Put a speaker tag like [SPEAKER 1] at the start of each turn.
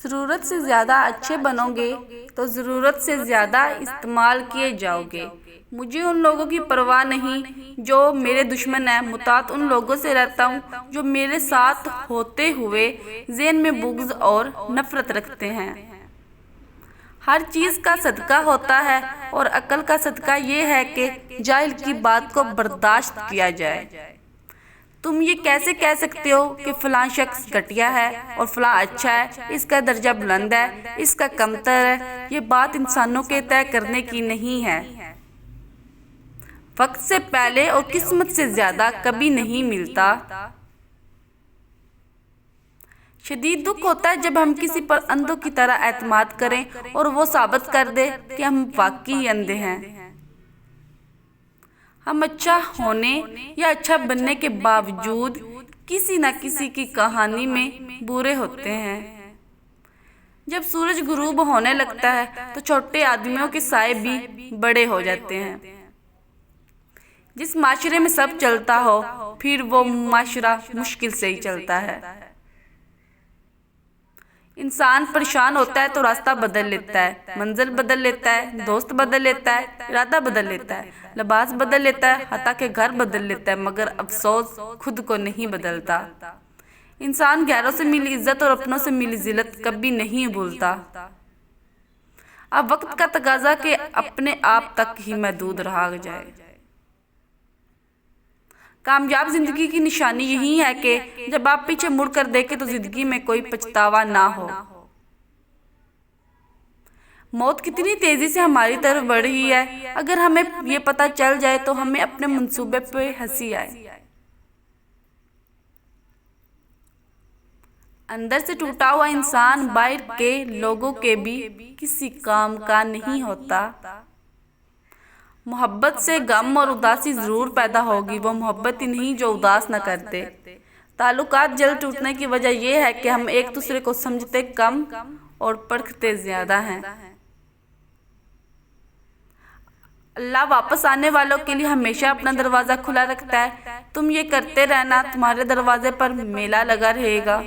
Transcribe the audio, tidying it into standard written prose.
[SPEAKER 1] ज़रूरत से ज़्यादा अच्छे बनोगे तो ज़रूरत से ज़्यादा इस्तेमाल किए जाओगे। मुझे उन लोगों की परवाह नहीं जो मेरे दुश्मन हैं, मुतात उन लोगों से रहता हूँ जो मेरे साथ होते हुए ज़हन में बुग़्ज़ और नफ़रत रखते हैं। हर चीज़ का सदका होता है और अक्ल का सदका ये है कि जाहिल की बात को बर्दाश्त किया जाए। तुम ये कैसे कह सकते हो कि फ़लाँ शख्स घटिया है और फ़लाँ अच्छा है, इसका दर्जा बुलंद है, इसका कमतर है। ये बात इंसानों के तय करने की नहीं है। वक्त से पहले और किस्मत से ज़्यादा कभी नहीं मिलता। शदीद दुख होता है जब हम किसी पर अंधों की तरह एतमाद करें और वो साबित कर दे कि हम वाकई ही अंधे हैं। हम अच्छा होने या अच्छा बनने के बावजूद किसी न किसी की कहानी में बुरे होते हैं। जब सूरज गुरूब होने लगता है तो छोटे आदमियों के साए भी बड़े हो जाते हैं। जिस माशरे में सब चलता हो फिर वो माशरा मुश्किल से ही चलता है। इंसान परेशान होता है तो रास्ता बदल लेता है, मंजिल बदल लेता है, दोस्त बदल लेता है, इरादा बदल लेता है, लिबास बदल लेता है, हत्ता के घर बदल लेता है, मगर अफसोस खुद को नहीं बदलता। इंसान गैरों से मिली इज्जत और अपनों से मिली जिल्लत कभी नहीं भूलता। अब वक्त का तकाजा कि अपने आप तक ही महदूद रहा जाए। कामयाब जिंदगी की निशानी यही है कि जब आप पीछे मुड़कर देखें तो जिंदगी में कोई पछतावा ना हो। मौत कितनी तेजी से हमारी तरफ बढ़ रही है, अगर हमें ये पता चल जाए तो हमें अपने मंसूबे पे हंसी आए। अंदर से टूटा हुआ इंसान बाहर के लोगों के भी किसी काम का नहीं होता। मोहब्बत से गम और उदासी ज़रूर पैदा होगी, वो मोहब्बत ही नहीं जो उदास न करते। ताल्लुकात जल्द टूटने की वजह यह है कि हम एक दूसरे को समझते कम और परखते ज़्यादा हैं। अल्लाह वापस आने वालों के लिए हमेशा अपना दरवाज़ा खुला रखता है। तुम ये करते रहना, तुम्हारे दरवाजे पर मेला लगा रहेगा।